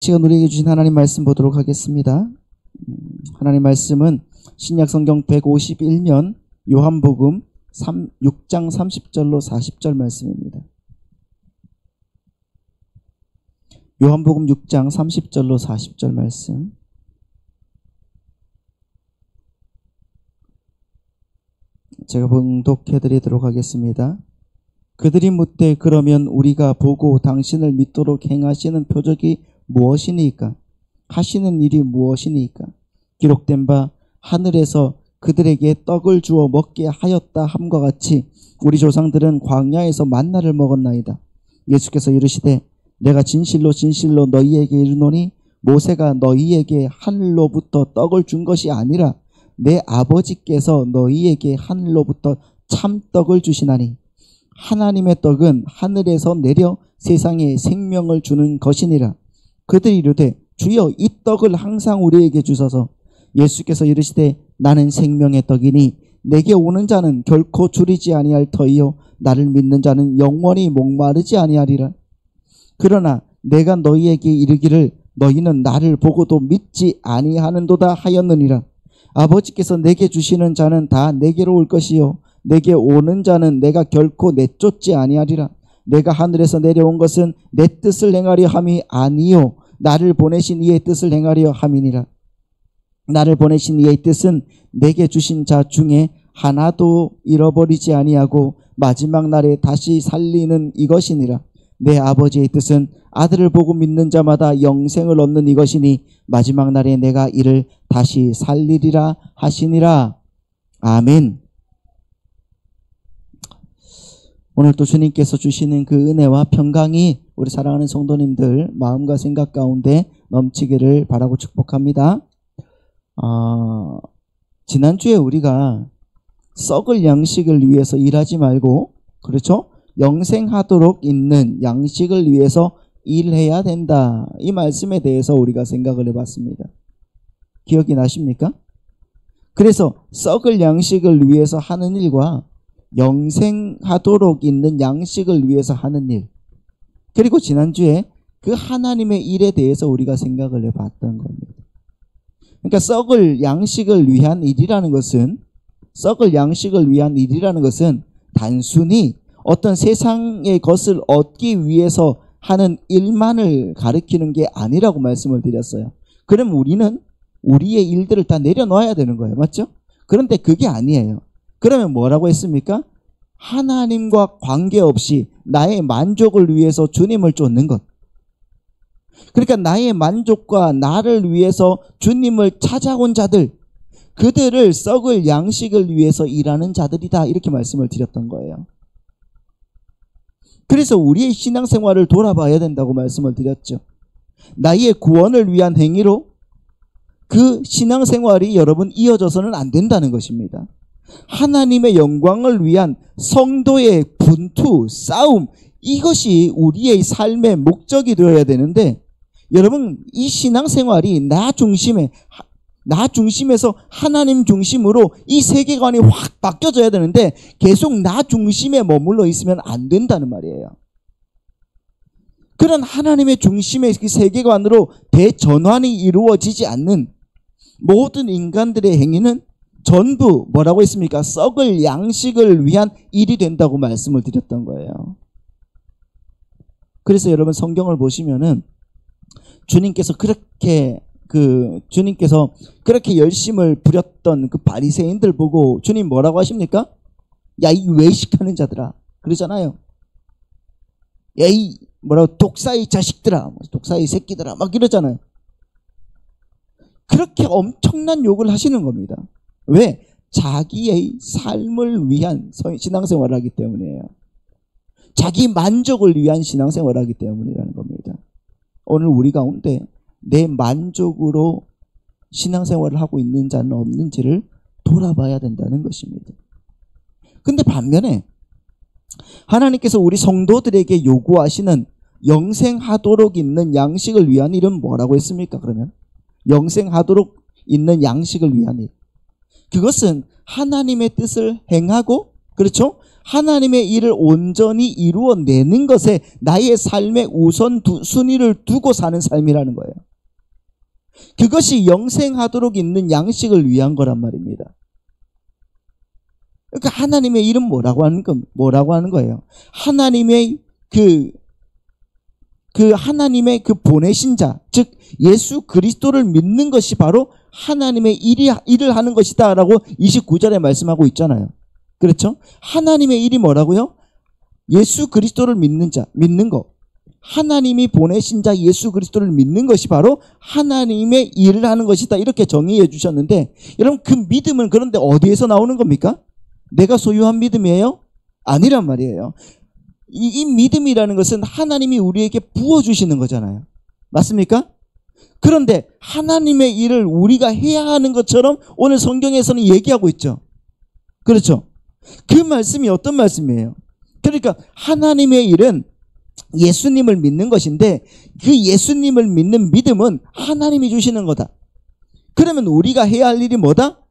시간 우리에게 주신 하나님 말씀 보도록 하겠습니다. 하나님 말씀은 신약성경 151면 요한복음 6장 30절로 40절 말씀입니다. 요한복음 6장 30절로 40절 말씀. 제가 봉독해 드리도록 하겠습니다. 그들이 묻되 그러면 우리가 보고 당신을 믿도록 행하시는 표적이 무엇이니까? 하시는 일이 무엇이니까? 기록된 바 하늘에서 그들에게 떡을 주어 먹게 하였다 함과 같이 우리 조상들은 광야에서 만나를 먹었나이다. 예수께서 이르시되 내가 진실로 진실로 너희에게 이르노니 모세가 너희에게 하늘로부터 떡을 준 것이 아니라 내 아버지께서 너희에게 하늘로부터 참떡을 주시나니 하나님의 떡은 하늘에서 내려 세상에 생명을 주는 것이니라. 그들이 이르되 주여 이 떡을 항상 우리에게 주소서. 예수께서 이르시되 나는 생명의 떡이니 내게 오는 자는 결코 줄이지 아니할 터이요 나를 믿는 자는 영원히 목마르지 아니하리라. 그러나 내가 너희에게 이르기를 너희는 나를 보고도 믿지 아니하는도다 하였느니라. 아버지께서 내게 주시는 자는 다 내게로 올 것이요 내게 오는 자는 내가 결코 내쫓지 아니하리라. 내가 하늘에서 내려온 것은 내 뜻을 행하려 함이 아니요 나를 보내신 이의 뜻을 행하려 함이니라. 나를 보내신 이의 뜻은 내게 주신 자 중에 하나도 잃어버리지 아니하고 마지막 날에 다시 살리는 이것이니라. 내 아버지의 뜻은 아들을 보고 믿는 자마다 영생을 얻는 이것이니 마지막 날에 내가 이를 다시 살리리라 하시니라. 아멘. 오늘 또 주님께서 주시는 그 은혜와 평강이 우리 사랑하는 성도님들 마음과 생각 가운데 넘치기를 바라고 축복합니다. 지난주에 우리가 썩을 양식을 위해서 일하지 말고, 그렇죠? 영생하도록 있는 양식을 위해서 일해야 된다. 이 말씀에 대해서 우리가 생각을 해봤습니다. 기억이 나십니까? 그래서 썩을 양식을 위해서 하는 일과 영생하도록 있는 양식을 위해서 하는 일, 그리고 지난주에 그 하나님의 일에 대해서 우리가 생각을 해봤던 겁니다. 그러니까 썩을 양식을 위한 일이라는 것은 단순히 어떤 세상의 것을 얻기 위해서 하는 일만을 가리키는 게 아니라고 말씀을 드렸어요. 그럼 우리는 우리의 일들을 다 내려놓아야 되는 거예요. 맞죠? 그런데 그게 아니에요. 그러면 뭐라고 했습니까? 하나님과 관계없이 나의 만족을 위해서 주님을 쫓는 것. 그러니까 나의 만족과 나를 위해서 주님을 찾아온 자들, 그들을 썩을 양식을 위해서 일하는 자들이다. 이렇게 말씀을 드렸던 거예요. 그래서 우리의 신앙생활을 돌아봐야 된다고 말씀을 드렸죠. 나의 구원을 위한 행위로 그 신앙생활이 여러분 이어져서는 안 된다는 것입니다. 하나님의 영광을 위한 성도의 분투, 싸움, 이것이 우리의 삶의 목적이 되어야 되는데, 여러분 이 신앙생활이 나 중심에서 하나님 중심으로 이 세계관이 확 바뀌어져야 되는데 계속 나 중심에 머물러 있으면 안 된다는 말이에요. 그런 하나님의 중심의 그 세계관으로 대전환이 이루어지지 않는 모든 인간들의 행위는 전부 뭐라고 했습니까? 썩을 양식을 위한 일이 된다고 말씀을 드렸던 거예요. 그래서 여러분 성경을 보시면은 주님께서 그렇게 열심을 부렸던 그 바리새인들 보고 주님 뭐라고 하십니까? 야, 이 외식하는 자들아, 그러잖아요. 야, 이 독사의 자식들아, 독사의 새끼들아, 막 이러잖아요. 그렇게 엄청난 욕을 하시는 겁니다. 왜? 자기의 삶을 위한 신앙생활을 하기 때문이에요. 자기 만족을 위한 신앙생활을 하기 때문이라는 겁니다. 오늘 우리 가운데 내 만족으로 신앙생활을 하고 있는 자는 없는지를 돌아봐야 된다는 것입니다. 근데 반면에 하나님께서 우리 성도들에게 요구하시는 영생하도록 있는 양식을 위한 일은 뭐라고 했습니까? 그러면 영생하도록 있는 양식을 위한 일, 그것은 하나님의 뜻을 행하고, 그렇죠? 하나님의 일을 온전히 이루어내는 것에 나의 삶의 순위를 두고 사는 삶이라는 거예요. 그것이 영생하도록 있는 양식을 위한 거란 말입니다. 그러니까 하나님의 일은 뭐라고 하는 거예요? 하나님의 하나님의 보내신 자, 즉 예수 그리스도를 믿는 것이 바로 하나님의 일을 하는 것이다 라고 29절에 말씀하고 있잖아요. 그렇죠? 하나님의 일이 뭐라고요? 예수 그리스도를 믿는 자, 믿는 것. 하나님이 보내신 자 예수 그리스도를 믿는 것이 바로 하나님의 일을 하는 것이다, 이렇게 정의해 주셨는데, 여러분 그 믿음은 그런데 어디에서 나오는 겁니까? 내가 소유한 믿음이에요? 아니란 말이에요. 이 믿음이라는 것은 하나님이 우리에게 부어주시는 거잖아요. 맞습니까? 그런데 하나님의 일을 우리가 해야 하는 것처럼 오늘 성경에서는 얘기하고 있죠. 그렇죠? 그 말씀이 어떤 말씀이에요? 그러니까 하나님의 일은 예수님을 믿는 것인데, 그 예수님을 믿는 믿음은 하나님이 주시는 거다. 그러면 우리가 해야 할 일이 뭐다?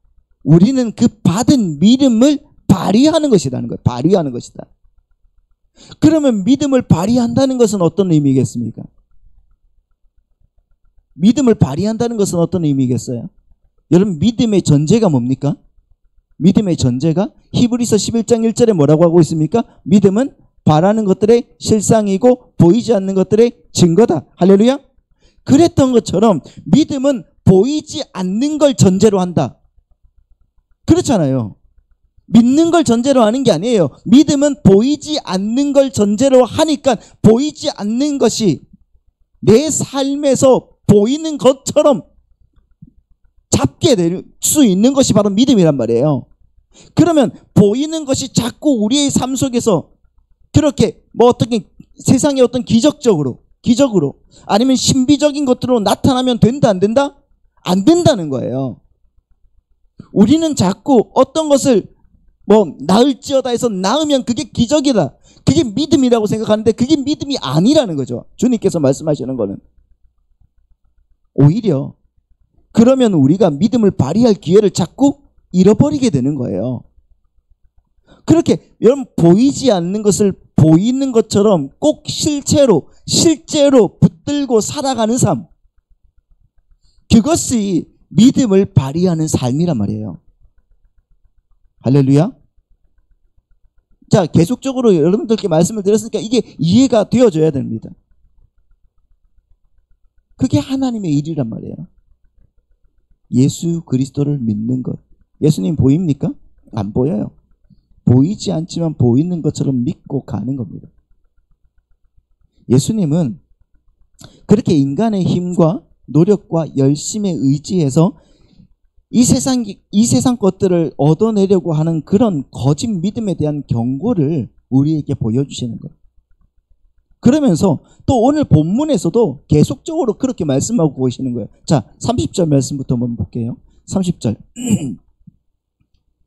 우리는 그 받은 믿음을 발휘하는 것이라는 거예요. 발휘하는 것이다. 그러면 믿음을 발휘한다는 것은 어떤 의미겠습니까? 믿음을 발휘한다는 것은 어떤 의미겠어요? 여러분 믿음의 전제가 뭡니까? 믿음의 전제가 히브리서 11장 1절에 뭐라고 하고 있습니까? 믿음은 바라는 것들의 실상이고 보이지 않는 것들의 증거다. 할렐루야. 그랬던 것처럼 믿음은 보이지 않는 걸 전제로 한다. 그렇잖아요. 믿는 걸 전제로 하는 게 아니에요. 믿음은 보이지 않는 걸 전제로 하니까 보이지 않는 것이 내 삶에서 보이는 것처럼 잡게 될 수 있는 것이 바로 믿음이란 말이에요. 그러면 보이는 것이 자꾸 우리의 삶 속에서 그렇게 어떻게 세상의 어떤 기적으로 아니면 신비적인 것들로 나타나면 된다, 안 된다? 안 된다는 거예요. 우리는 자꾸 어떤 것을 나을지어다 해서 나으면 그게 기적이다, 그게 믿음이라고 생각하는데 그게 믿음이 아니라는 거죠. 주님께서 말씀하시는 거는. 오히려 그러면 우리가 믿음을 발휘할 기회를 자꾸 잃어버리게 되는 거예요. 그렇게 여러분 보이지 않는 것을 보이는 것처럼 꼭 실제로 붙들고 살아가는 삶, 그것이 믿음을 발휘하는 삶이란 말이에요. 할렐루야. 자, 계속적으로 여러분들께 말씀을 드렸으니까 이게 이해가 되어져야 됩니다. 그게 하나님의 일이란 말이에요. 예수 그리스도를 믿는 것. 예수님 보입니까? 안 보여요. 보이지 않지만 보이는 것처럼 믿고 가는 겁니다. 예수님은 그렇게 인간의 힘과 노력과 열심에 의지해서 이 세상 것들을 얻어내려고 하는 그런 거짓 믿음에 대한 경고를 우리에게 보여주시는 거예요. 그러면서 또 오늘 본문에서도 계속적으로 그렇게 말씀하고 계시는 거예요. 자, 30절 말씀부터 한번 볼게요. 30절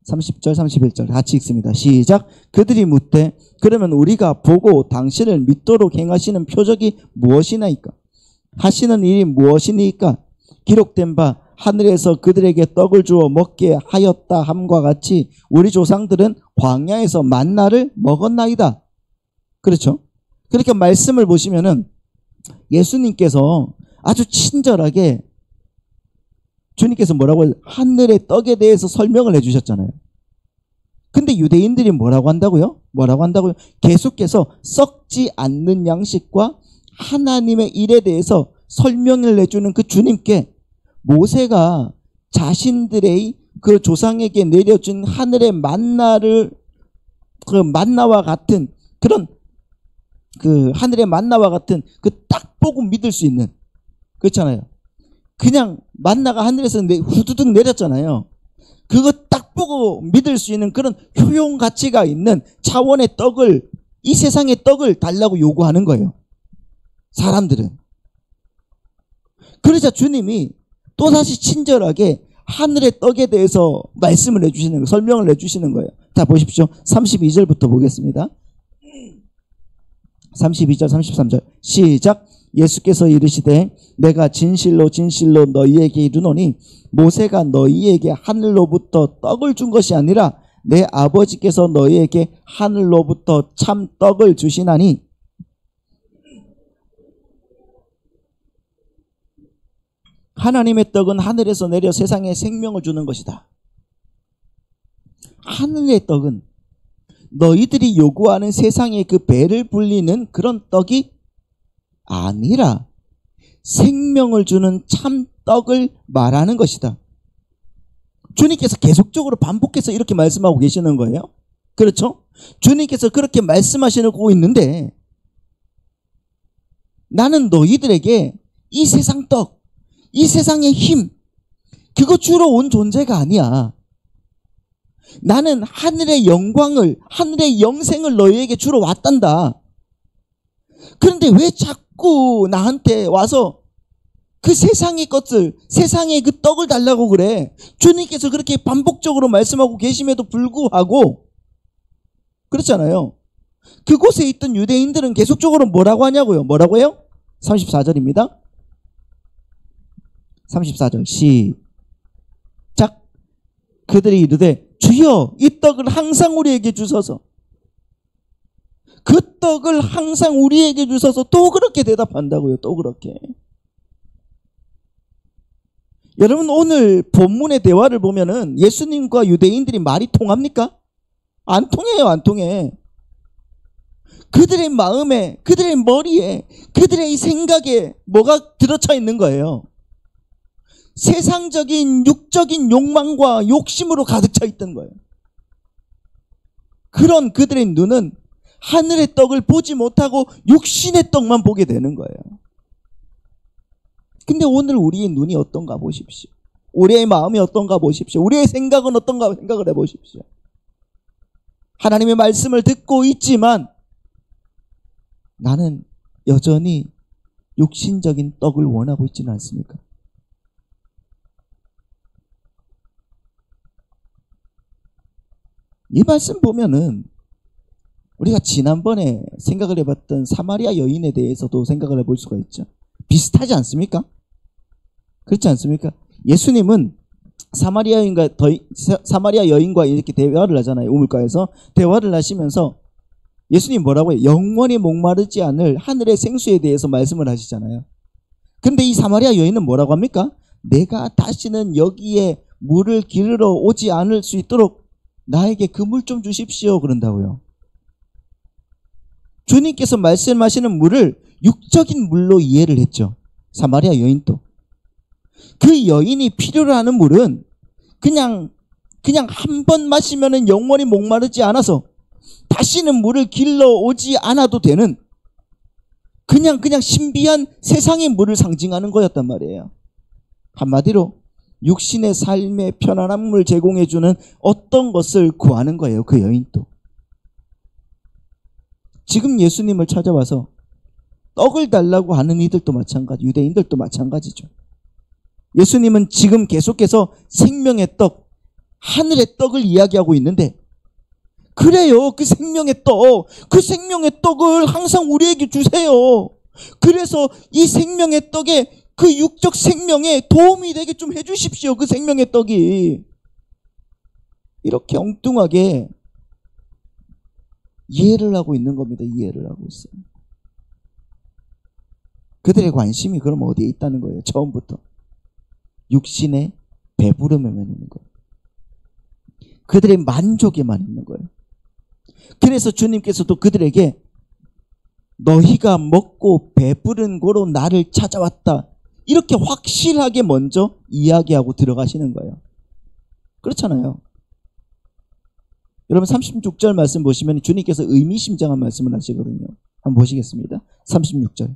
31절 같이 읽습니다. 시작. 그들이 묻되 그러면 우리가 보고 당신을 믿도록 행하시는 표적이 무엇이나이까? 하시는 일이 무엇이니까? 기록된 바 하늘에서 그들에게 떡을 주어 먹게 하였다 함과 같이 우리 조상들은 광야에서 만나를 먹었나이다. 그렇죠? 그러니까 말씀을 보시면은 예수님께서 아주 친절하게 주님께서 뭐라고 해요? 하늘의 떡에 대해서 설명을 해주셨잖아요. 근데 유대인들이 뭐라고 한다고요? 계속해서 썩지 않는 양식과 하나님의 일에 대해서 설명을 해주는 그 주님께 모세가 자신들의 그 조상에게 내려준 하늘의 만나를 만나와 같은 그런 하늘의 만나와 같은 딱 보고 믿을 수 있는, 그렇잖아요. 그냥 만나가 하늘에서 후두둑 내렸잖아요. 그거 딱 보고 믿을 수 있는 그런 효용 가치가 있는 차원의 떡을, 이 세상의 떡을 달라고 요구하는 거예요. 사람들은. 그러자 주님이 또다시 친절하게 하늘의 떡에 대해서 말씀을 해주시는 거예요. 설명을 해주시는 거예요. 자, 보십시오. 32절부터 보겠습니다. 32절 33절 시작. 예수께서 이르시되 내가 진실로 너희에게 이르노니 모세가 너희에게 하늘로부터 떡을 준 것이 아니라 내 아버지께서 너희에게 하늘로부터 참 떡을 주시나니 하나님의 떡은 하늘에서 내려 세상에 생명을 주는 것이다. 하늘의 떡은 너희들이 요구하는 세상의 그 배를 불리는 그런 떡이 아니라 생명을 주는 참 떡을 말하는 것이다. 주님께서 계속적으로 반복해서 이렇게 말씀하고 계시는 거예요. 그렇죠? 주님께서 그렇게 말씀하시고 있는데 나는 너희들에게 이 세상 떡, 이 세상의 힘, 그거 주러 온 존재가 아니야. 나는 하늘의 영광을, 하늘의 영생을 너희에게 주러 왔단다. 그런데 왜 자꾸 나한테 와서 그 세상의 것들, 세상의 그 떡을 달라고 그래? 주님께서 그렇게 반복적으로 말씀하고 계심에도 불구하고 그렇잖아요. 그곳에 있던 유대인들은 계속적으로 뭐라고 하냐고요? 뭐라고 해요? 34절입니다. 34절 시작. 그들이 이르되 주여 이 떡을 항상 우리에게 주소서. 그 떡을 항상 우리에게 주소서. 또 그렇게 대답한다고요. 또 그렇게. 여러분 오늘 본문의 대화를 보면은 예수님과 유대인들이 말이 통합니까? 안 통해요. 안 통해. 그들의 마음에, 그들의 머리에, 그들의 생각에 뭐가 들어차 있는 거예요? 세상적인 육적인 욕망과 욕심으로 가득 차 있던 거예요. 그런 그들의 눈은 하늘의 떡을 보지 못하고 육신의 떡만 보게 되는 거예요. 근데 오늘 우리의 눈이 어떤가 보십시오. 우리의 마음이 어떤가 보십시오. 우리의 생각은 어떤가 생각을 해보십시오. 하나님의 말씀을 듣고 있지만 나는 여전히 육신적인 떡을 원하고 있지는 않습니까? 이 말씀 보면은 우리가 지난번에 생각을 해봤던 사마리아 여인에 대해서도 생각을 해볼 수가 있죠. 비슷하지 않습니까? 그렇지 않습니까? 예수님은 사마리아 여인과 이렇게 대화를 하잖아요. 우물가에서 대화를 하시면서 예수님 뭐라고 해요? 영원히 목마르지 않을 하늘의 생수에 대해서 말씀을 하시잖아요. 근데 이 사마리아 여인은 뭐라고 합니까? 내가 다시는 여기에 물을 기르러 오지 않을 수 있도록 나에게 그 물 좀 주십시오. 그런다고요. 주님께서 말씀하시는 물을 육적인 물로 이해를 했죠. 사마리아 여인도. 그 여인이 필요로 하는 물은 그냥 한 번 마시면 영원히 목마르지 않아서 다시는 물을 길러 오지 않아도 되는 그냥 신비한 세상의 물을 상징하는 거였단 말이에요. 한마디로 육신의 삶의 편안함을 제공해주는 어떤 것을 구하는 거예요. 그 여인도. 지금 예수님을 찾아와서 떡을 달라고 하는 이들도 마찬가지, 유대인들도 마찬가지죠. 예수님은 지금 계속해서 생명의 떡, 하늘의 떡을 이야기하고 있는데 그래요. 그 생명의 떡, 그 생명의 떡을 항상 우리에게 주세요. 그래서 이 생명의 떡에 그 육적 생명에 도움이 되게 좀 해주십시오. 그 생명의 떡이. 이렇게 엉뚱하게 이해를 하고 있는 겁니다. 이해를 하고 있어요. 그들의 관심이 그럼 어디에 있다는 거예요? 처음부터. 육신의 배부름에만 있는 거예요. 그들의 만족에만 있는 거예요. 그래서 주님께서도 그들에게 너희가 먹고 배부른 고로 나를 찾아왔다. 이렇게 확실하게 먼저 이야기하고 들어가시는 거예요. 그렇잖아요. 여러분 36절 말씀 보시면 주님께서 의미심장한 말씀을 하시거든요. 한번 보시겠습니다. 36절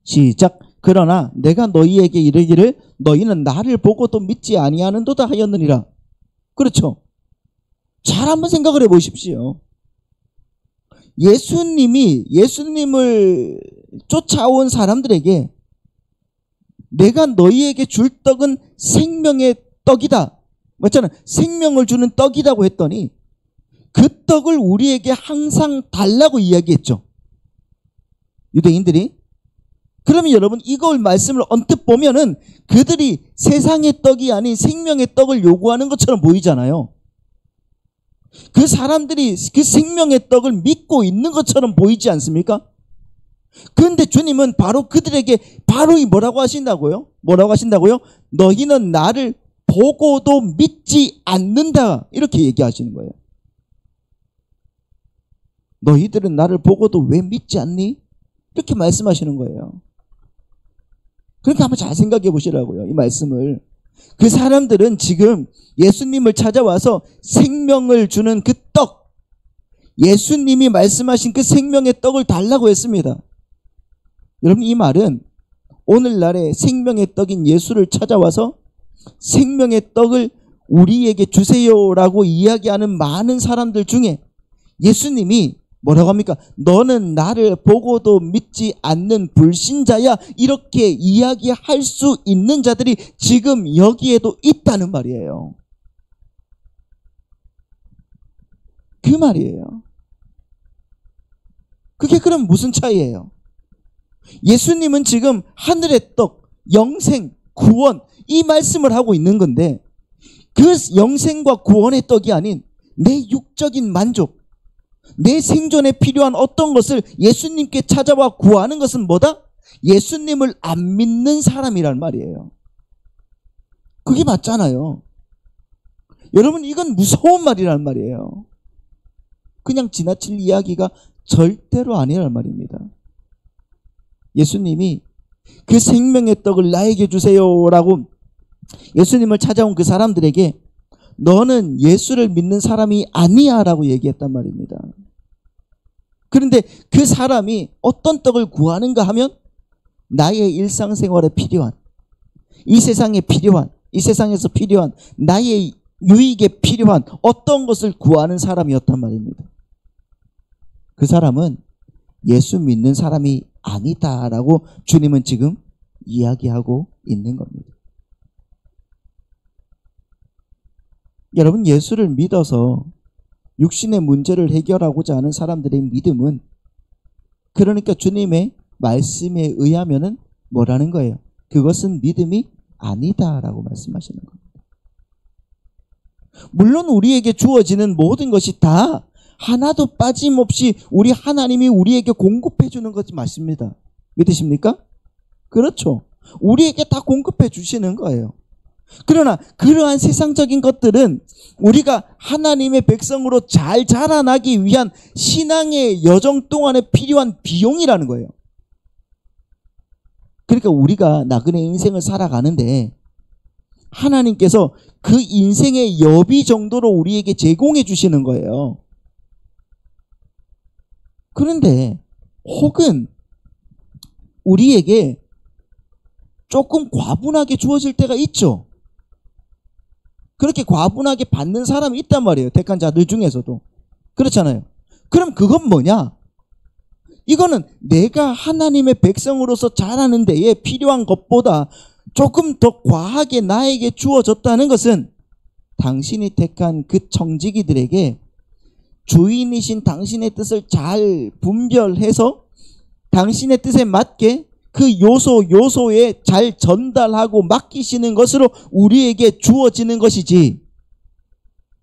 시작. 그러나 내가 너희에게 이르기를 너희는 나를 보고도 믿지 아니하는도다 하였느니라. 그렇죠. 잘 한번 생각을 해보십시오. 예수님을 쫓아온 사람들에게 내가 너희에게 줄 떡은 생명의 떡이다. 맞잖아요. 생명을 주는 떡이라고 했더니 그 떡을 우리에게 항상 달라고 이야기했죠. 유대인들이. 그러면 여러분 이걸 말씀을 언뜻 보면은 그들이 세상의 떡이 아닌 생명의 떡을 요구하는 것처럼 보이잖아요. 그 사람들이 그 생명의 떡을 믿고 있는 것처럼 보이지 않습니까? 그런데 주님은 바로 그들에게 바로 이 뭐라고 하신다고요? 뭐라고 하신다고요? 너희는 나를 보고도 믿지 않는다. 이렇게 얘기하시는 거예요. 너희들은 나를 보고도 왜 믿지 않니? 이렇게 말씀하시는 거예요. 그러니까 한번 잘 생각해 보시라고요. 이 말씀을. 그 사람들은 지금 예수님을 찾아와서 생명을 주는 그 떡, 예수님이 말씀하신 그 생명의 떡을 달라고 했습니다. 여러분 이 말은 오늘날의 생명의 떡인 예수를 찾아와서 생명의 떡을 우리에게 주세요라고 이야기하는 많은 사람들 중에 예수님이 뭐라고 합니까? 너는 나를 보고도 믿지 않는 불신자야. 이렇게 이야기할 수 있는 자들이 지금 여기에도 있다는 말이에요. 그 말이에요. 그게 그럼 무슨 차이예요? 예수님은 지금 하늘의 떡, 영생, 구원 이 말씀을 하고 있는 건데 그 영생과 구원의 떡이 아닌 내 육적인 만족, 내 생존에 필요한 어떤 것을 예수님께 찾아와 구하는 것은 뭐다? 예수님을 안 믿는 사람이란 말이에요. 그게 맞잖아요. 여러분 이건 무서운 말이란 말이에요. 그냥 지나칠 이야기가 절대로 아니란 말입니다. 예수님이 그 생명의 떡을 나에게 주세요라고 예수님을 찾아온 그 사람들에게 너는 예수를 믿는 사람이 아니야 라고 얘기했단 말입니다. 그런데 그 사람이 어떤 떡을 구하는가 하면 나의 일상생활에 필요한, 이 세상에 필요한, 이 세상에서 필요한, 나의 유익에 필요한 어떤 것을 구하는 사람이었단 말입니다. 그 사람은 예수 믿는 사람이 아니다라고 주님은 지금 이야기하고 있는 겁니다. 여러분 예수를 믿어서 육신의 문제를 해결하고자 하는 사람들의 믿음은 그러니까 주님의 말씀에 의하면은 뭐라는 거예요? 그것은 믿음이 아니다라고 말씀하시는 겁니다. 물론 우리에게 주어지는 모든 것이 다 하나도 빠짐없이 우리 하나님이 우리에게 공급해 주는 것이 맞습니다. 믿으십니까? 그렇죠. 우리에게 다 공급해 주시는 거예요. 그러나 그러한 세상적인 것들은 우리가 하나님의 백성으로 잘 자라나기 위한 신앙의 여정 동안에 필요한 비용이라는 거예요. 그러니까 우리가 나그네 인생을 살아가는데 하나님께서 그 인생의 여비 정도로 우리에게 제공해 주시는 거예요. 그런데 혹은 우리에게 조금 과분하게 주어질 때가 있죠. 그렇게 과분하게 받는 사람이 있단 말이에요. 택한 자들 중에서도. 그렇잖아요. 그럼 그건 뭐냐? 이거는 내가 하나님의 백성으로서 자라는 데에 필요한 것보다 조금 더 과하게 나에게 주어졌다는 것은 당신이 택한 그 청지기들에게 주인이신 당신의 뜻을 잘 분별해서 당신의 뜻에 맞게 그 요소에 잘 전달하고 맡기시는 것으로 우리에게 주어지는 것이지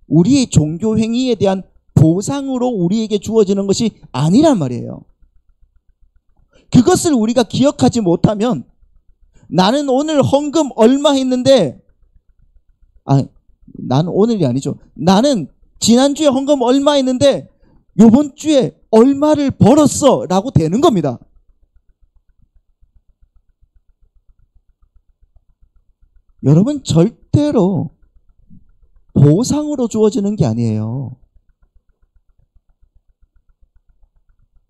우리의 종교 행위에 대한 보상으로 우리에게 주어지는 것이 아니란 말이에요. 그것을 우리가 기억하지 못하면 나는 오늘 헌금 얼마 했는데 나는 오늘이 아니죠. 나는 지난주에 헌금 얼마 했는데 이번 주에 얼마를 벌었어 라고 되는 겁니다. 여러분 절대로 보상으로 주어지는 게 아니에요.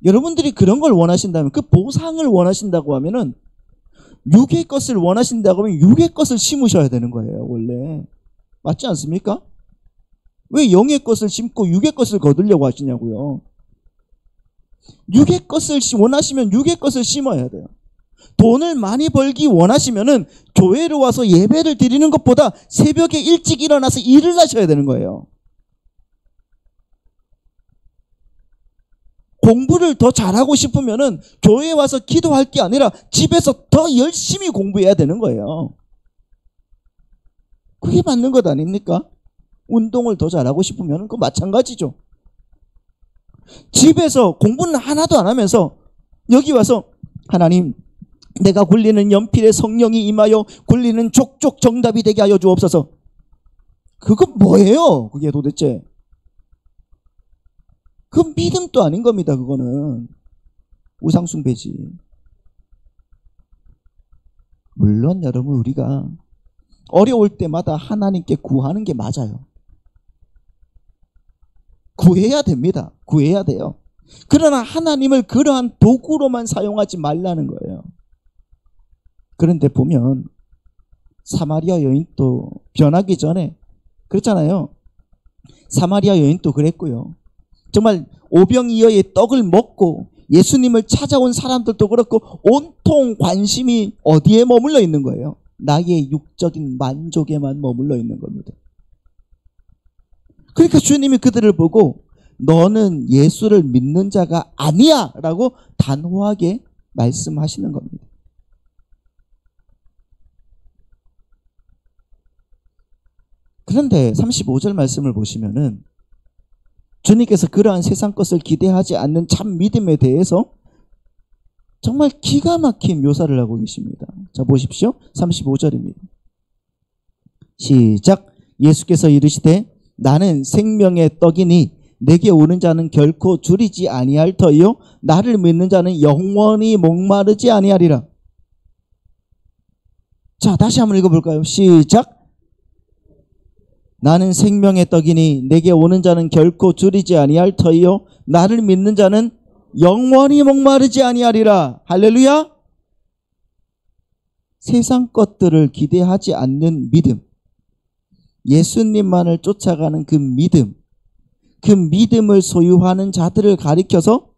여러분들이 그런 걸 원하신다면 그 보상을 원하신다고 하면은 육의 것을 원하신다고 하면 육의 것을 심으셔야 되는 거예요. 원래 맞지 않습니까? 왜 영의 것을 심고 육의 것을 거두려고 하시냐고요. 육의 것을 원하시면 육의 것을 심어야 돼요. 돈을 많이 벌기 원하시면은 교회로 와서 예배를 드리는 것보다 새벽에 일찍 일어나서 일을 하셔야 되는 거예요. 공부를 더 잘하고 싶으면은 교회에 와서 기도할 게 아니라 집에서 더 열심히 공부해야 되는 거예요. 그게 맞는 것 아닙니까? 운동을 더 잘하고 싶으면 그거 마찬가지죠. 집에서 공부는 하나도 안 하면서 여기 와서 하나님, 내가 굴리는 연필에 성령이 임하여 굴리는 족족 정답이 되게 하여 주옵소서. 그건 뭐예요? 그게 도대체. 그건 믿음도 아닌 겁니다. 그거는 우상숭배지. 물론 여러분, 우리가 어려울 때마다 하나님께 구하는 게 맞아요. 구해야 됩니다. 구해야 돼요. 그러나 하나님을 그러한 도구로만 사용하지 말라는 거예요. 그런데 보면 사마리아 여인도 변하기 전에 그렇잖아요. 사마리아 여인도 그랬고요. 정말 오병이어의 떡을 먹고 예수님을 찾아온 사람들도 그렇고 온통 관심이 어디에 머물러 있는 거예요? 나의 육적인 만족에만 머물러 있는 겁니다. 그러니까 주님이 그들을 보고 너는 예수를 믿는 자가 아니야 라고 단호하게 말씀하시는 겁니다. 그런데 35절 말씀을 보시면은 주님께서 그러한 세상 것을 기대하지 않는 참 믿음에 대해서 정말 기가 막힌 묘사를 하고 계십니다. 자, 보십시오. 35절입니다. 시작. 예수께서 이르시되 나는 생명의 떡이니 내게 오는 자는 결코 줄이지 아니할 터이요 나를 믿는 자는 영원히 목마르지 아니하리라. 자, 다시 한번 읽어볼까요? 시작. 나는 생명의 떡이니 내게 오는 자는 결코 줄이지 아니할 터이요 나를 믿는 자는 영원히 목마르지 아니하리라. 할렐루야. 세상 것들을 기대하지 않는 믿음, 예수님만을 쫓아가는 그 믿음, 그 믿음을 소유하는 자들을 가리켜서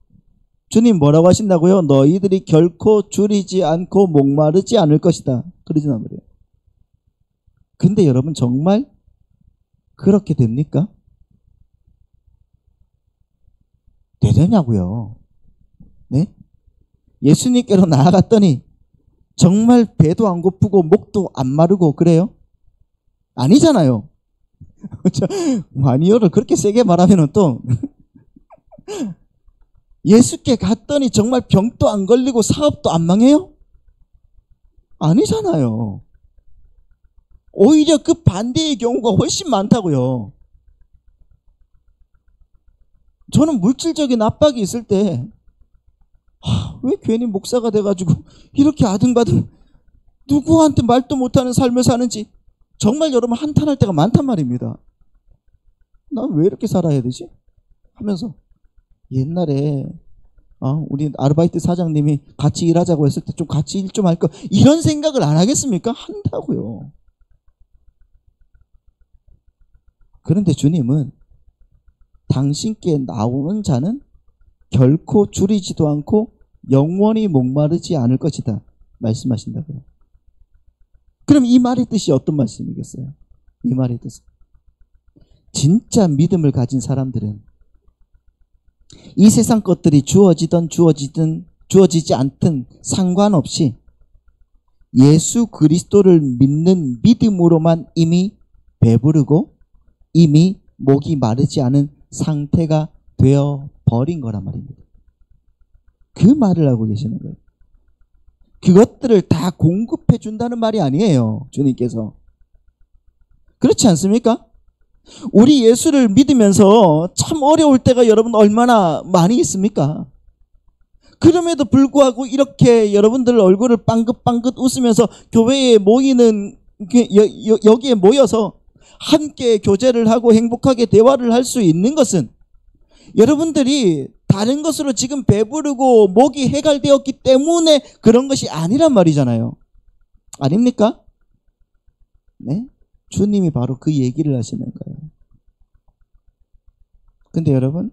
주님 뭐라고 하신다고요? 너희들이 결코 줄이지 않고 목마르지 않을 것이다. 그러진 않아요. 근데 여러분, 정말 그렇게 됩니까? 되냐고요? 네? 예수님께로 나아갔더니 정말 배도 안 고프고 목도 안 마르고 그래요? 아니잖아요. 아니요를 그렇게 세게 말하면 또 예수께 갔더니 정말 병도 안 걸리고 사업도 안 망해요? 아니잖아요. 오히려 그 반대의 경우가 훨씬 많다고요. 저는 물질적인 압박이 있을 때 왜 괜히 목사가 돼가지고 이렇게 아등바등 누구한테 말도 못하는 삶을 사는지 정말 여러분 한탄할 때가 많단 말입니다. 난 왜 이렇게 살아야 되지? 하면서 옛날에 우리 아르바이트 사장님이 같이 일하자고 했을 때 좀 같이 일 좀 할까? 이런 생각을 안 하겠습니까? 한다고요. 그런데 주님은 당신께 나오는 자는 결코 줄이지도 않고 영원히 목마르지 않을 것이다 말씀하신다고요. 그럼 이 말의 뜻이 어떤 말씀이겠어요? 이 말의 뜻은 진짜 믿음을 가진 사람들은 이 세상 것들이 주어지든 주어지지 않든 상관없이 예수 그리스도를 믿는 믿음으로만 이미 배부르고 이미 목이 마르지 않은 상태가 되어 버린 거란 말입니다. 그 말을 하고 계시는 거예요. 그것들을 다 공급해 준다는 말이 아니에요. 주님께서. 그렇지 않습니까? 우리 예수를 믿으면서 참 어려울 때가 여러분 얼마나 많이 있습니까? 그럼에도 불구하고 이렇게 여러분들 얼굴을 빵긋빵긋 웃으면서 교회에 모이는 여기에 모여서 함께 교제를 하고 행복하게 대화를 할 수 있는 것은 여러분들이 다른 것으로 지금 배부르고 목이 해갈되었기 때문에 그런 것이 아니란 말이잖아요. 아닙니까? 네? 주님이 바로 그 얘기를 하시는 거예요. 근데 여러분,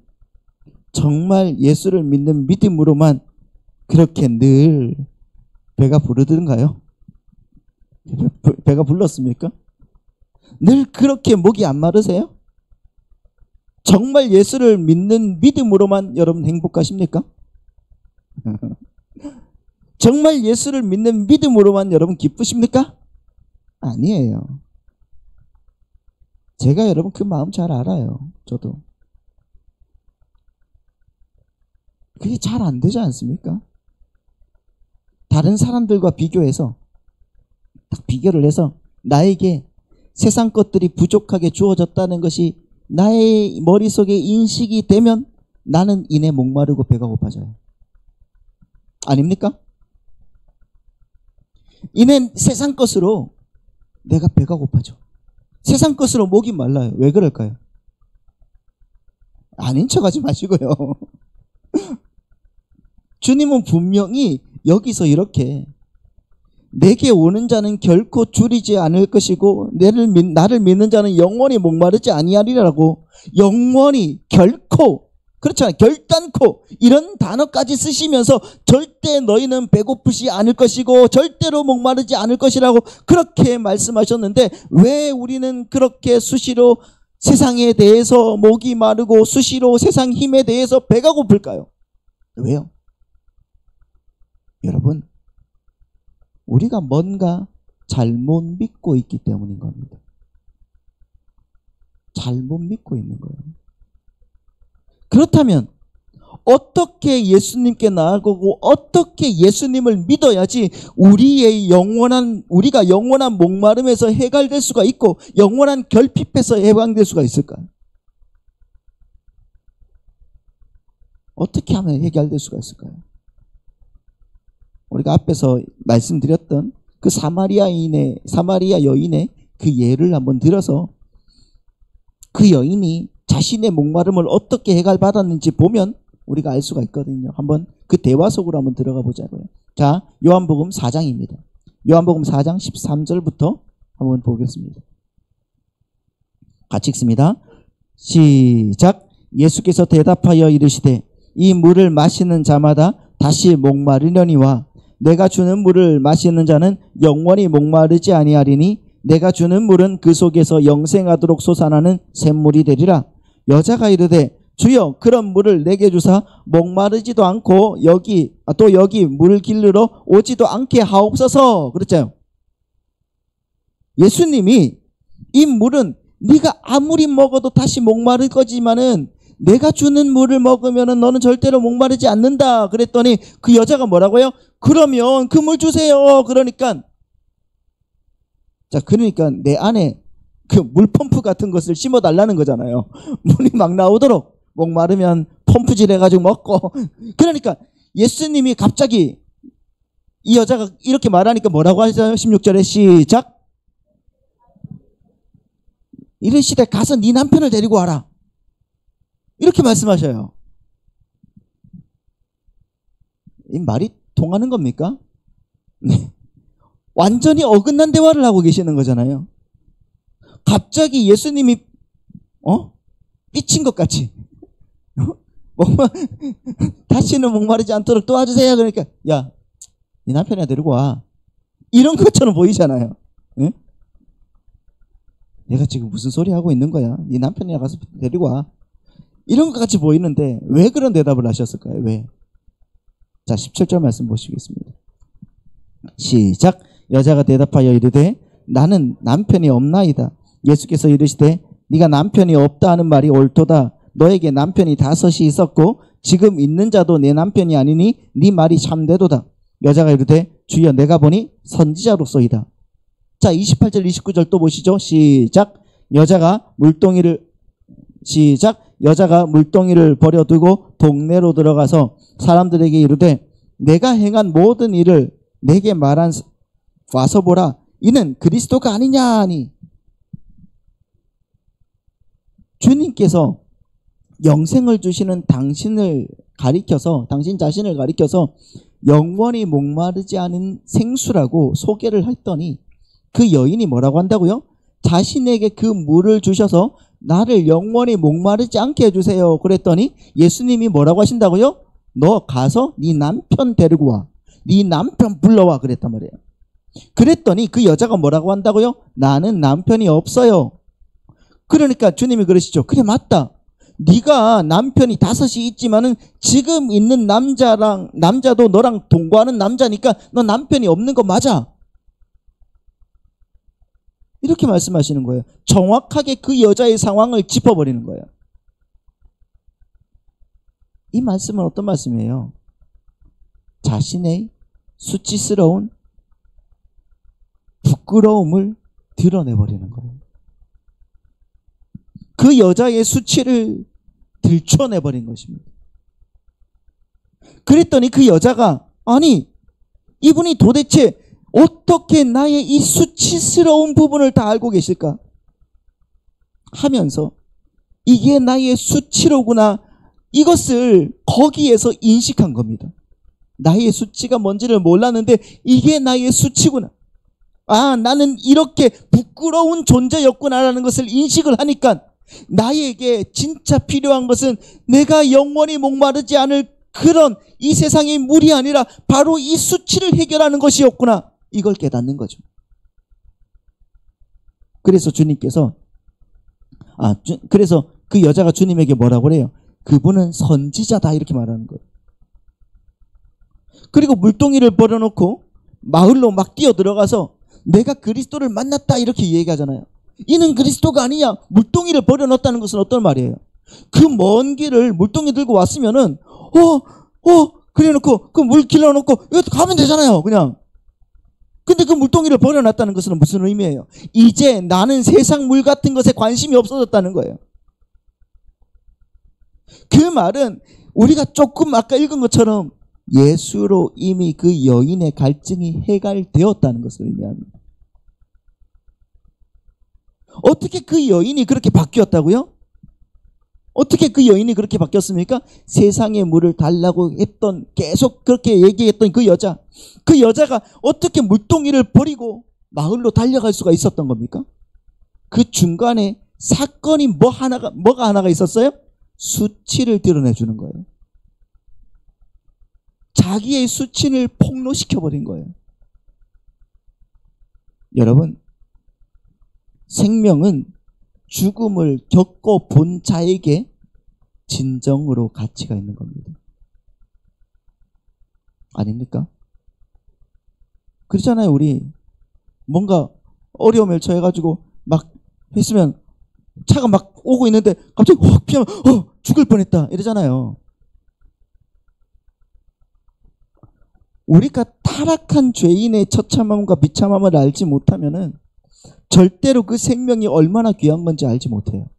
정말 예수를 믿는 믿음으로만 그렇게 늘 배가 부르던가요? 배가 불렀습니까? 늘 그렇게 목이 안 마르세요? 정말 예수를 믿는 믿음으로만 여러분 행복하십니까? 정말 예수를 믿는 믿음으로만 여러분 기쁘십니까? 아니에요. 제가 여러분 그 마음 잘 알아요. 저도. 그게 잘 안 되지 않습니까? 다른 사람들과 비교해서 딱 비교를 해서 나에게 세상 것들이 부족하게 주어졌다는 것이 나의 머릿속에 인식이 되면 나는 이내 목마르고 배가 고파져요. 아닙니까? 이내 세상 것으로 내가 배가 고파져. 세상 것으로 목이 말라요. 왜 그럴까요? 아닌 척하지 마시고요. 주님은 분명히 여기서 이렇게 내게 오는 자는 결코 줄이지 않을 것이고 나를 믿는 자는 영원히 목마르지 아니하리라고, 영원히, 결코, 그렇잖아요. 결단코 이런 단어까지 쓰시면서 절대 너희는 배고프지 않을 것이고 절대로 목마르지 않을 것이라고 그렇게 말씀하셨는데, 왜 우리는 그렇게 수시로 세상에 대해서 목이 마르고 수시로 세상 힘에 대해서 배가 고플까요? 왜요? 여러분, 우리가 뭔가 잘못 믿고 있기 때문인 겁니다. 잘못 믿고 있는 거예요. 그렇다면 어떻게 예수님께 나아가고 어떻게 예수님을 믿어야지 우리가 영원한 목마름에서 해결될 수가 있고 영원한 결핍에서 해방될 수가 있을까요? 어떻게 하면 해결될 수가 있을까요? 우리가 앞에서 말씀드렸던 그 사마리아 여인의 그 예를 한번 들어서 그 여인이 자신의 목마름을 어떻게 해결받았는지 보면 우리가 알 수가 있거든요. 한번 그 대화 속으로 한번 들어가 보자고요. 자, 요한복음 4장입니다. 요한복음 4장 13절부터 한번 보겠습니다. 같이 읽습니다. 시작. 예수께서 대답하여 이르시되 이 물을 마시는 자마다 다시 목마르려니와 내가 주는 물을 마시는 자는 영원히 목마르지 아니하리니 내가 주는 물은 그 속에서 영생하도록 솟아나는 샘물이 되리라. 여자가 이르되 주여 그런 물을 내게 주사 목마르지도 않고 여기 물 길르러 오지도 않게 하옵소서. 그랬잖아요. 예수님이 이 물은 네가 아무리 먹어도 다시 목마를 거지만은 내가 주는 물을 먹으면 너는 절대로 목마르지 않는다. 그랬더니 그 여자가 뭐라고요? 그러면 그 물 주세요. 그러니까 내 안에 그 물펌프 같은 것을 심어달라는 거잖아요. 물이 막 나오도록 목마르면 펌프질 해가지고 먹고. 그러니까 예수님이 갑자기 이 여자가 이렇게 말하니까 뭐라고 하죠? 16절에 시작. 이르시되 가서 네 남편을 데리고 와라. 이렇게 말씀하셔요. 이 말이 통하는 겁니까? 네. 완전히 어긋난 대화를 하고 계시는 거잖아요. 갑자기 예수님이 삐친 것 같이 다시는 목마르지 않도록 도와주세요. 그러니까 야, 네 남편이나 데리고 와. 이런 것처럼 보이잖아요. 응? 내가 지금 무슨 소리 하고 있는 거야? 네 남편이나 가서 데리고 와. 이런 것 같이 보이는데 왜 그런 대답을 하셨을까요? 왜? 자, 17절 말씀 보시겠습니다. 시작. 여자가 대답하여 이르되 나는 남편이 없나이다. 예수께서 이르시되 네가 남편이 없다 하는 말이 옳도다. 너에게 남편이 5이 있었고 지금 있는 자도 내 남편이 아니니 네 말이 참되도다. 여자가 이르되 주여 내가 보니 선지자로소이다. 자, 28절 29절 또 보시죠. 시작. 여자가 물동이를 버려두고 동네로 들어가서 사람들에게 이르되 내가 행한 모든 일을 내게 말한 와서 보라. 이는 그리스도가 아니냐 하니. 주님께서 영생을 주시는 당신 자신을 가리켜서 영원히 목마르지 않은 생수라고 소개를 했더니 그 여인이 뭐라고 한다고요? 자신에게 그 물을 주셔서 나를 영원히 목마르지 않게 해주세요. 그랬더니 예수님이 뭐라고 하신다고요? 너 가서 네 남편 데리고 와. 네 남편 불러와. 그랬단 말이에요. 그랬더니 그 여자가 뭐라고 한다고요? 나는 남편이 없어요. 그러니까 주님이 그러시죠. 그래, 맞다. 네가 남편이 5이 있지만은 지금 있는 남자도 너랑 동거하는 남자니까 너 남편이 없는 거 맞아. 이렇게 말씀하시는 거예요. 정확하게 그 여자의 상황을 짚어버리는 거예요. 이 말씀은 어떤 말씀이에요? 자신의 수치스러운 부끄러움을 드러내버리는 거예요. 그 여자의 수치를 들춰내버린 것입니다. 그랬더니 그 여자가 아니 이분이 도대체 어떻게 나의 이 수치스러운 부분을 다 알고 계실까? 하면서 이게 나의 수치로구나 이것을 거기에서 인식한 겁니다. 나의 수치가 뭔지를 몰랐는데 이게 나의 수치구나. 아, 나는 이렇게 부끄러운 존재였구나라는 것을 인식을 하니까 나에게 진짜 필요한 것은 내가 영원히 목마르지 않을 그런 이 세상의 물이 아니라 바로 이 수치를 해결하는 것이었구나. 이걸 깨닫는 거죠. 그래서 주님께서 그래서 그 여자가 주님에게 뭐라고 그래요? 그분은 선지자다 이렇게 말하는 거예요. 그리고 물동이를 버려놓고 마을로 막 뛰어들어가서 내가 그리스도를 만났다 이렇게 얘기하잖아요. 이는 그리스도가 아니냐. 물동이를 버려놓았다는 것은 어떤 말이에요? 그 먼 길을 물동이 들고 왔으면은 그래놓고 그 물 길러놓고 이거 가면 되잖아요 그냥. 근데 그 물동이를 버려놨다는 것은 무슨 의미예요? 이제 나는 세상 물 같은 것에 관심이 없어졌다는 거예요. 그 말은 우리가 조금 아까 읽은 것처럼 예수로 이미 그 여인의 갈증이 해결되었다는 것을 의미합니다. 어떻게 그 여인이 그렇게 바뀌었다고요? 어떻게 그 여인이 그렇게 바뀌었습니까? 세상의 물을 달라고 했던 계속 그렇게 얘기했던 그 여자가 어떻게 물동이를 버리고 마을로 달려갈 수가 있었던 겁니까? 그 중간에 사건이 뭐가 하나가 있었어요? 수치를 드러내주는 거예요. 자기의 수치를 폭로시켜버린 거예요. 여러분, 생명은 죽음을 겪어본 자에게 진정으로 가치가 있는 겁니다. 아닙니까? 그렇잖아요. 우리 뭔가 어려움을 처해가지고 막 했으면 차가 막 오고 있는데 갑자기 확 피하면 죽을 뻔했다 이러잖아요. 우리가 타락한 죄인의 처참함과 비참함을 알지 못하면은 절대로 그 생명이 얼마나 귀한 건지 알지 못해요.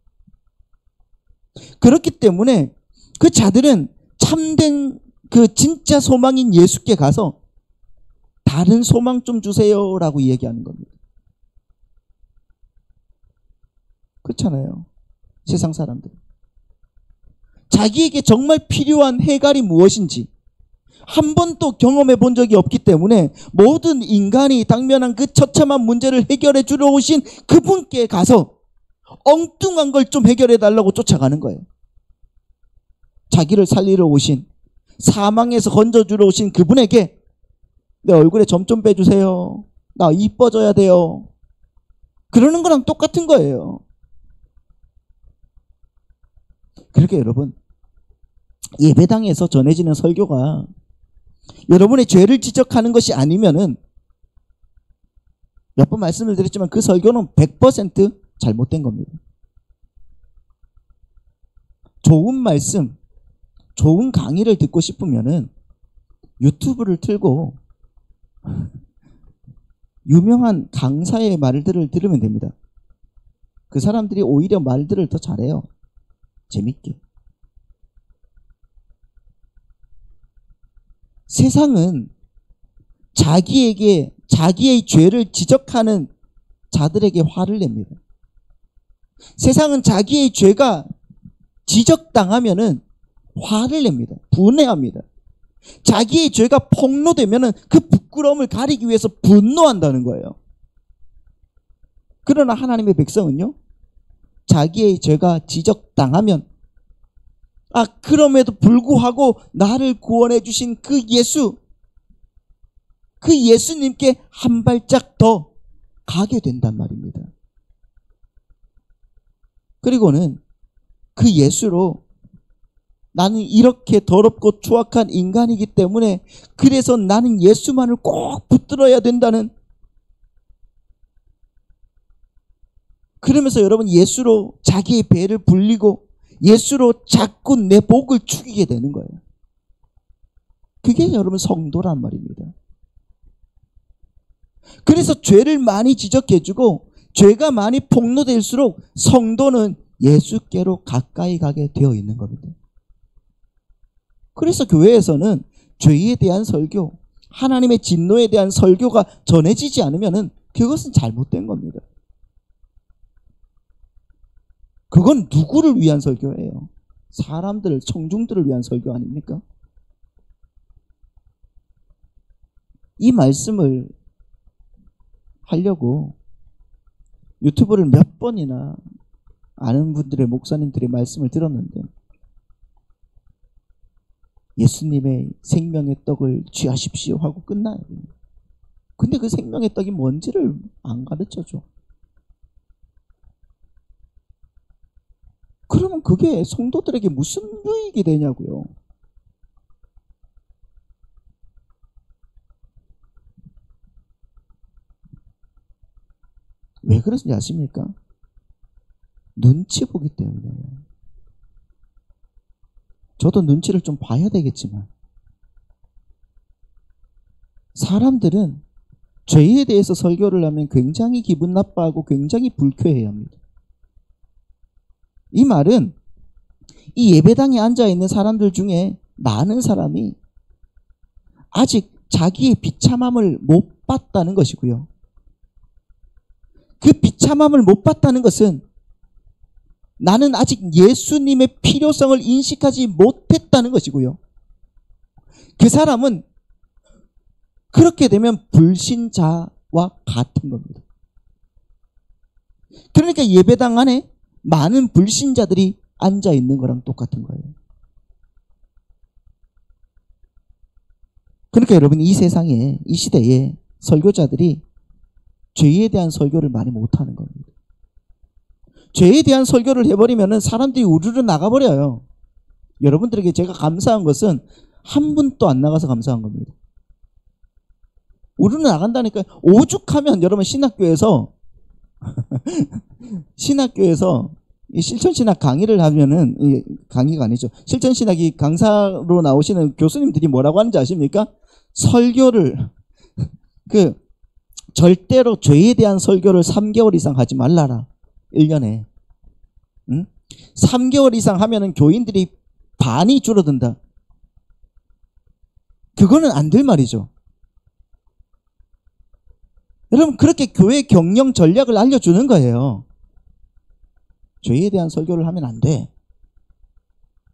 그렇기 때문에 그 자들은 참된 그 진짜 소망인 예수께 가서 다른 소망 좀 주세요라고 얘기하는 겁니다. 그렇잖아요. 세상 사람들. 자기에게 정말 필요한 해결이 무엇인지 한 번도 경험해 본 적이 없기 때문에 모든 인간이 당면한 그 처참한 문제를 해결해 주러 오신 그분께 가서 엉뚱한 걸 좀 해결해 달라고 쫓아가는 거예요. 자기를 살리러 오신, 사망에서 건져주러 오신 그분에게 내 얼굴에 점 좀 빼주세요. 나 이뻐져야 돼요. 그러는 거랑 똑같은 거예요. 그렇게 여러분, 예배당에서 전해지는 설교가 여러분의 죄를 지적하는 것이 아니면은 몇 번 말씀을 드렸지만 그 설교는 100% 잘못된 겁니다. 좋은 말씀, 좋은 강의를 듣고 싶으면은 유튜브를 틀고 유명한 강사의 말들을 들으면 됩니다. 그 사람들이 오히려 말들을 더 잘해요. 재밌게. 세상은 자기의 죄를 지적하는 자들에게 화를 냅니다. 세상은 자기의 죄가 지적당하면은 화를 냅니다. 분해합니다. 자기의 죄가 폭로되면은 그 부끄러움을 가리기 위해서 분노한다는 거예요. 그러나 하나님의 백성은요, 자기의 죄가 지적당하면 그럼에도 불구하고 나를 구원해 주신 그 예수님께 한 발짝 더 가게 된단 말입니다. 그리고는 그 예수로 나는 이렇게 더럽고 추악한 인간이기 때문에 그래서 나는 예수만을 꼭 붙들어야 된다는, 그러면서 여러분 예수로 자기의 배를 불리고 예수로 자꾸 내 복을 죽이게 되는 거예요. 그게 여러분 성도란 말입니다. 그래서 죄를 많이 지적해주고 죄가 많이 폭로될수록 성도는 예수께로 가까이 가게 되어 있는 겁니다. 그래서 교회에서는 죄에 대한 설교, 하나님의 진노에 대한 설교가 전해지지 않으면 그것은 잘못된 겁니다. 그건 누구를 위한 설교예요? 사람들, 청중들을 위한 설교 아닙니까? 이 말씀을 하려고 유튜브를 몇 번이나 아는 분들의 목사님들의 말씀을 들었는데 예수님의 생명의 떡을 취하십시오 하고 끝나요. 근데 그 생명의 떡이 뭔지를 안 가르쳐줘. 그러면 그게 성도들에게 무슨 유익이 되냐고요. 왜 그러는지 아십니까? 눈치 보기 때문에요. 저도 눈치를 좀 봐야 되겠지만 사람들은 죄에 대해서 설교를 하면 굉장히 기분 나빠하고 굉장히 불쾌해야 합니다. 이 말은 이 예배당에 앉아있는 사람들 중에 많은 사람이 아직 자기의 비참함을 못 봤다는 것이고요. 그 비참함을 못 봤다는 것은 나는 아직 예수님의 필요성을 인식하지 못했다는 것이고요. 그 사람은 그렇게 되면 불신자와 같은 겁니다. 그러니까 예배당 안에 많은 불신자들이 앉아 있는 거랑 똑같은 거예요. 그러니까 여러분 이 세상에, 이 시대에 설교자들이 죄에 대한 설교를 많이 못하는 겁니다. 죄에 대한 설교를 해버리면 사람들이 우르르 나가버려요. 여러분들에게 제가 감사한 것은 한 분도 안 나가서 감사한 겁니다. 우르르 나간다니까. 오죽하면 여러분 신학교에서 이 실천신학 강의를 하면은, 이 강의가 아니죠. 실천신학이 강사로 나오시는 교수님들이 뭐라고 하는지 아십니까? 설교를, 절대로 죄에 대한 설교를 3개월 이상 하지 말라라. 1년에. 응? 3개월 이상 하면은 교인들이 반이 줄어든다. 그거는 안 될 말이죠. 여러분, 그렇게 교회 경영 전략을 알려주는 거예요. 죄에 대한 설교를 하면 안 돼.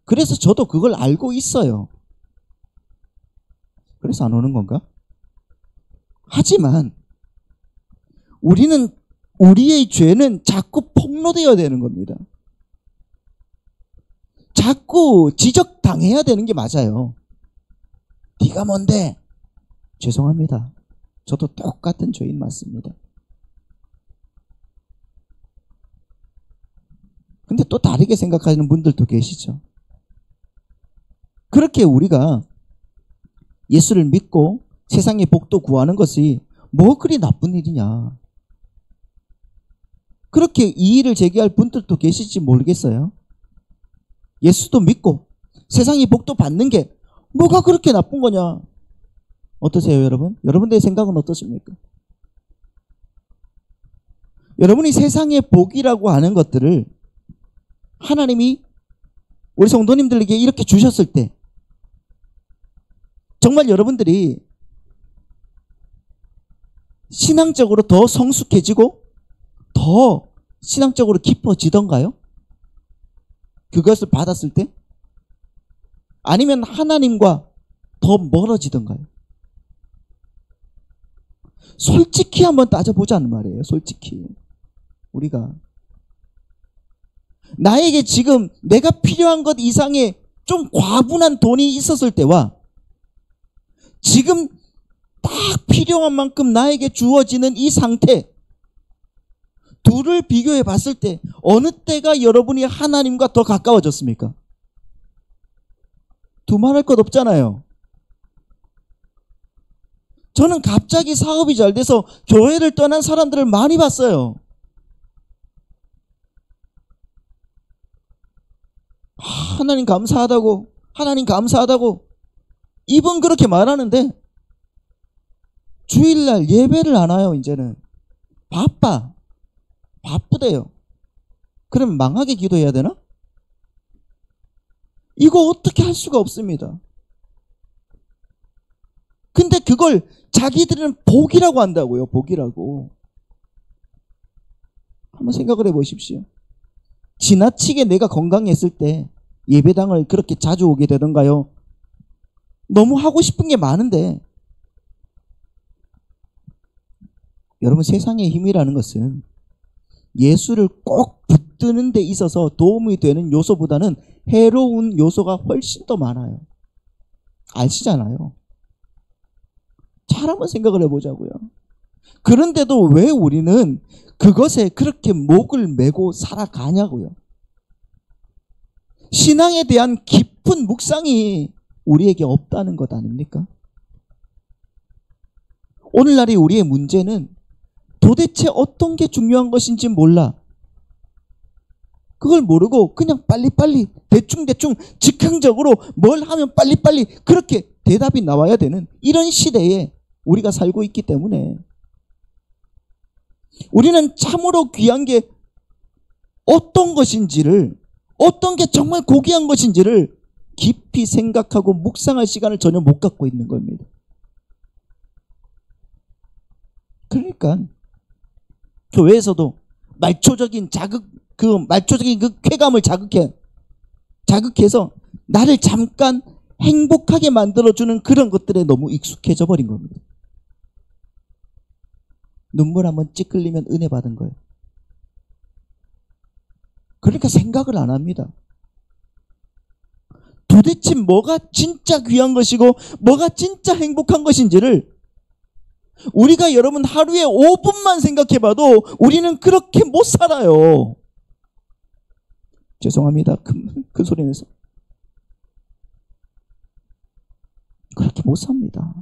그래서 저도 그걸 알고 있어요. 그래서 안 오는 건가? 하지만 우리의 죄는 자꾸 폭로되어야 되는 겁니다. 자꾸 지적당해야 되는 게 맞아요. 네가 뭔데? 죄송합니다. 저도 똑같은 죄인 맞습니다. 근데 또 다르게 생각하시는 분들도 계시죠. 그렇게 우리가 예수를 믿고 세상의 복도 구하는 것이 뭐 그리 나쁜 일이냐. 그렇게 이의를 제기할 분들도 계실지 모르겠어요. 예수도 믿고 세상의 복도 받는 게 뭐가 그렇게 나쁜 거냐. 어떠세요, 여러분? 여러분들의 생각은 어떠십니까? 여러분이 세상의 복이라고 하는 것들을 하나님이 우리 성도님들에게 이렇게 주셨을 때 정말 여러분들이 신앙적으로 더 성숙해지고 더 신앙적으로 깊어지던가요? 그것을 받았을 때? 아니면 하나님과 더 멀어지던가요? 솔직히 한번 따져보자는 말이에요. 솔직히. 우리가 나에게 지금 내가 필요한 것 이상의 좀 과분한 돈이 있었을 때와 지금 딱 필요한 만큼 나에게 주어지는 이 상태, 둘을 비교해 봤을 때 어느 때가 여러분이 하나님과 더 가까워졌습니까? 두말할 것 없잖아요. 저는 갑자기 사업이 잘 돼서 교회를 떠난 사람들을 많이 봤어요. 하나님 감사하다고, 하나님 감사하다고 입은 그렇게 말하는데 주일날 예배를 안 와요. 이제는 바쁘대요. 그럼 망하게 기도해야 되나? 이거 어떻게 할 수가 없습니다. 근데 그걸 자기들은 복이라고 한다고요. 복이라고. 한번 생각을 해보십시오. 지나치게 내가 건강했을 때 예배당을 그렇게 자주 오게 되던가요? 너무 하고 싶은 게 많은데, 여러분, 세상의 힘이라는 것은 예수를 꼭 붙드는 데 있어서 도움이 되는 요소보다는 해로운 요소가 훨씬 더 많아요. 아시잖아요. 잘 한번 생각을 해보자고요. 그런데도 왜 우리는 그것에 그렇게 목을 메고 살아가냐고요. 신앙에 대한 깊은 묵상이 우리에게 없다는 것 아닙니까? 오늘날의 우리의 문제는 도대체 어떤 게 중요한 것인지 몰라. 그걸 모르고 그냥 빨리빨리 대충대충 즉흥적으로 뭘 하면 빨리빨리 그렇게 대답이 나와야 되는 이런 시대에 우리가 살고 있기 때문에 우리는 참으로 귀한 게 어떤 것인지를, 어떤 게 정말 고귀한 것인지를 깊이 생각하고 묵상할 시간을 전혀 못 갖고 있는 겁니다. 그러니까 교회에서도 말초적인 말초적인 그 쾌감을 자극해서 나를 잠깐 행복하게 만들어주는 그런 것들에 너무 익숙해져 버린 겁니다. 눈물 한번 찌 흘리면 은혜 받은 거예요. 그러니까 생각을 안 합니다. 도대체 뭐가 진짜 귀한 것이고 뭐가 진짜 행복한 것인지를 우리가 여러분 하루에 5분만 생각해봐도 우리는 그렇게 못 살아요. 죄송합니다. 큰 소리 내서. 그렇게 못 삽니다.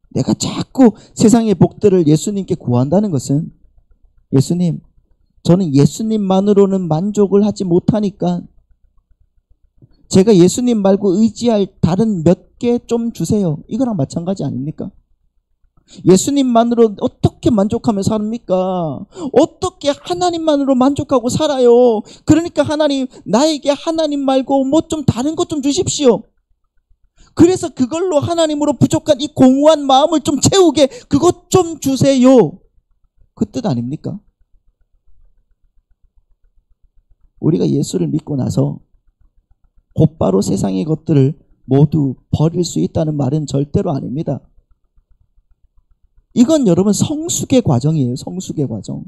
내가 자꾸 세상의 복들을 예수님께 구한다는 것은, 예수님, 저는 예수님만으로는 만족을 하지 못하니까 제가 예수님 말고 의지할 다른 몇 개 좀 주세요. 이거랑 마찬가지 아닙니까? 예수님만으로 어떻게 만족하며 삽니까? 어떻게 하나님만으로 만족하고 살아요? 그러니까 하나님, 나에게 하나님 말고 뭐 좀 다른 것 좀 주십시오. 그래서 그걸로 하나님으로 부족한 이 공허한 마음을 좀 채우게 그것 좀 주세요. 그 뜻 아닙니까? 우리가 예수를 믿고 나서 곧바로 세상의 것들을 모두 버릴 수 있다는 말은 절대로 아닙니다. 이건 여러분 성숙의 과정이에요. 성숙의 과정.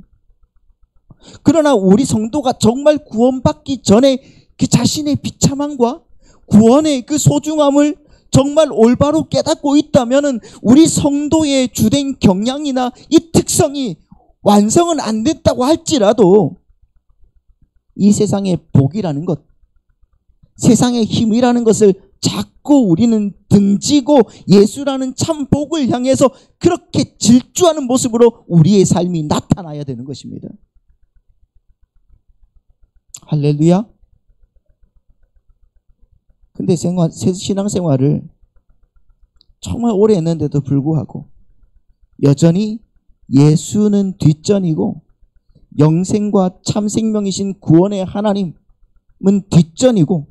그러나 우리 성도가 정말 구원받기 전에 그 자신의 비참함과 구원의 그 소중함을 정말 올바로 깨닫고 있다면 우리 성도의 주된 경향이나 이 특성이 완성은 안 됐다고 할지라도 이 세상의 복이라는 것, 세상의 힘이라는 것을 자꾸 우리는 등지고 예수라는 참 복을 향해서 그렇게 질주하는 모습으로 우리의 삶이 나타나야 되는 것입니다. 할렐루야. 근데 신앙생활을 정말 오래 했는데도 불구하고 여전히 예수는 뒷전이고 영생과 참생명이신 구원의 하나님은 뒷전이고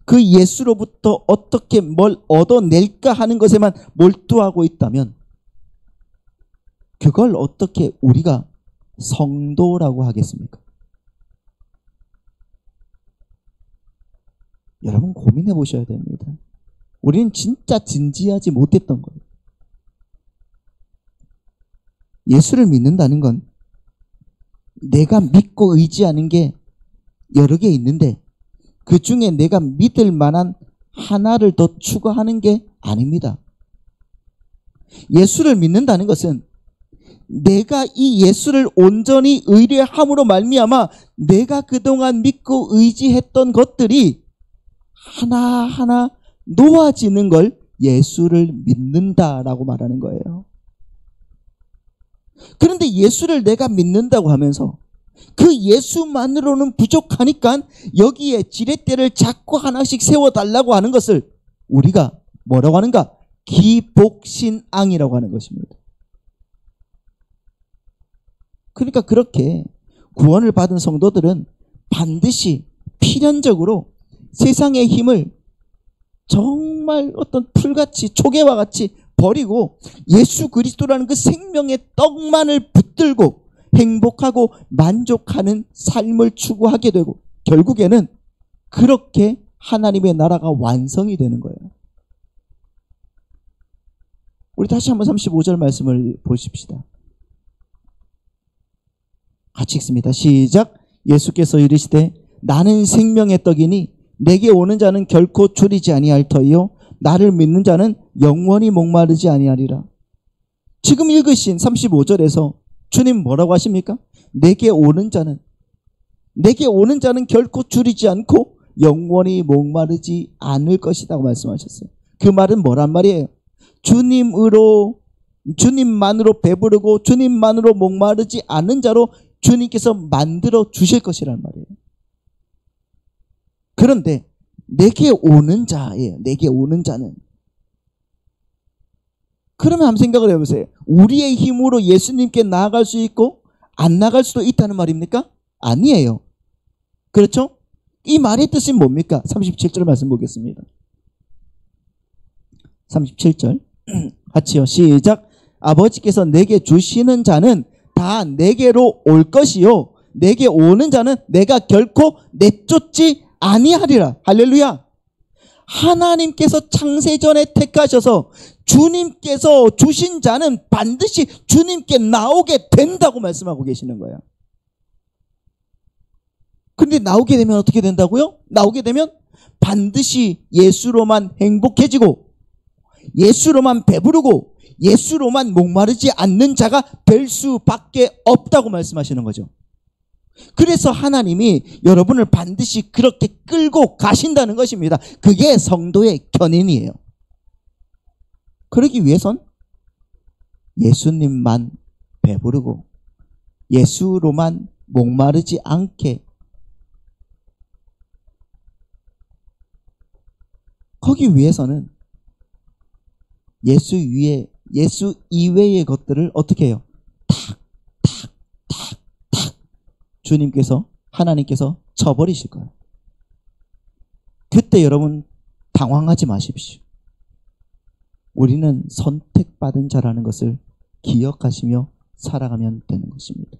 그 예수로부터 어떻게 뭘 얻어낼까 하는 것에만 몰두하고 있다면 그걸 어떻게 우리가 성도라고 하겠습니까? 여러분 고민해 보셔야 됩니다. 우리는 진짜 진지하지 못했던 거예요. 예수를 믿는다는 건 내가 믿고 의지하는 게 여러 개 있는데 그 중에 내가 믿을 만한 하나를 더 추가하는 게 아닙니다. 예수를 믿는다는 것은 내가 이 예수를 온전히 의뢰함으로 말미암아 내가 그동안 믿고 의지했던 것들이 하나하나 놓아지는 걸 예수를 믿는다라고 말하는 거예요. 그런데 예수를 내가 믿는다고 하면서 그 예수만으로는 부족하니까 여기에 지렛대를 자꾸 하나씩 세워달라고 하는 것을 우리가 뭐라고 하는가? 기복신앙이라고 하는 것입니다. 그러니까 그렇게 구원을 받은 성도들은 반드시 필연적으로 세상의 힘을 정말 어떤 풀같이 조개와 같이 버리고 예수 그리스도라는 그 생명의 떡만을 붙들고 행복하고 만족하는 삶을 추구하게 되고 결국에는 그렇게 하나님의 나라가 완성이 되는 거예요. 우리 다시 한번 35절 말씀을 보십시다. 같이 읽습니다. 시작. 예수께서 이르시되 나는 생명의 떡이니 내게 오는 자는 결코 줄이지 아니할 터이요 나를 믿는 자는 영원히 목마르지 아니하리라. 지금 읽으신 35절에서 주님 뭐라고 하십니까? 내게 오는 자는 결코 줄이지 않고 영원히 목마르지 않을 것이라고 말씀하셨어요. 그 말은 뭐란 말이에요? 주님만으로 배부르고 주님만으로 목마르지 않은 자로 주님께서 만들어 주실 것이란 말이에요. 그런데 내게 오는 자예요. 내게 오는 자는. 그러면 한번 생각을 해보세요. 우리의 힘으로 예수님께 나아갈 수 있고 안 나아갈 수도 있다는 말입니까? 아니에요. 그렇죠? 이 말의 뜻은 뭡니까? 37절 말씀 보겠습니다. 37절 같이요. 시작. 아버지께서 내게 주시는 자는 다 내게로 올 것이요 내게 오는 자는 내가 결코 내쫓지 아니하리라. 할렐루야. 하나님께서 창세전에 택하셔서 주님께서 주신 자는 반드시 주님께 나오게 된다고 말씀하고 계시는 거예요. 그런데 나오게 되면 어떻게 된다고요? 나오게 되면 반드시 예수로만 행복해지고 예수로만 배부르고 예수로만 목마르지 않는 자가 될 수밖에 없다고 말씀하시는 거죠. 그래서 하나님이 여러분을 반드시 그렇게 끌고 가신다는 것입니다. 그게 성도의 견인이에요. 그러기 위해선 예수님만 배부르고 예수로만 목마르지 않게 거기 위해서는 예수 이외의 것들을 어떻게 해요? 주님께서 하나님께서 쳐버리실 거예요. 그때 여러분 당황하지 마십시오. 우리는 선택받은 자라는 것을 기억하시며 살아가면 되는 것입니다.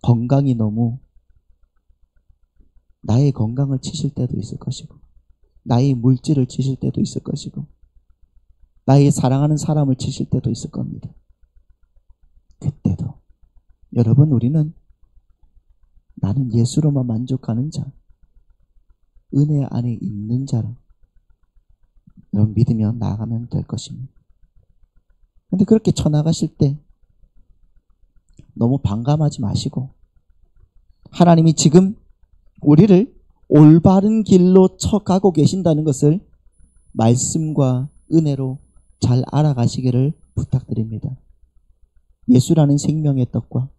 건강이 너무 나의 건강을 치실 때도 있을 것이고 나의 물질을 치실 때도 있을 것이고 나의 사랑하는 사람을 치실 때도 있을 겁니다. 그때도 여러분 우리는 나는 예수로만 만족하는 자, 은혜 안에 있는 자라 여러분 믿으며 나아가면 될 것입니다. 그런데 그렇게 쳐나가실 때 너무 반감하지 마시고 하나님이 지금 우리를 올바른 길로 쳐가고 계신다는 것을 말씀과 은혜로 잘 알아가시기를 부탁드립니다. 예수라는 생명의 떡과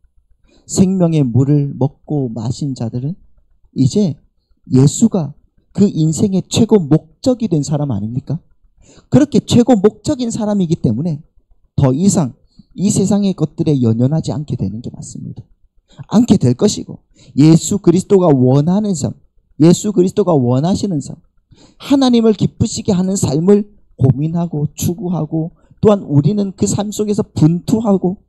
생명의 물을 먹고 마신 자들은 이제 예수가 그 인생의 최고 목적이 된 사람 아닙니까? 그렇게 최고 목적인 사람이기 때문에 더 이상 이 세상의 것들에 연연하지 않게 되는 게 맞습니다. 않게 될 것이고 예수 그리스도가 원하는 삶, 예수 그리스도가 원하시는 삶, 하나님을 기쁘시게 하는 삶을 고민하고 추구하고 또한 우리는 그 삶 속에서 분투하고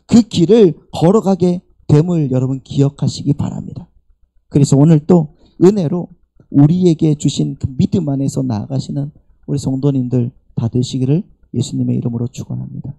그 길을 걸어가게 됨을 여러분 기억하시기 바랍니다. 그래서 오늘 또 은혜로 우리에게 주신 그 믿음 안에서 나아가시는 우리 성도님들 다 되시기를 예수님의 이름으로 축원합니다.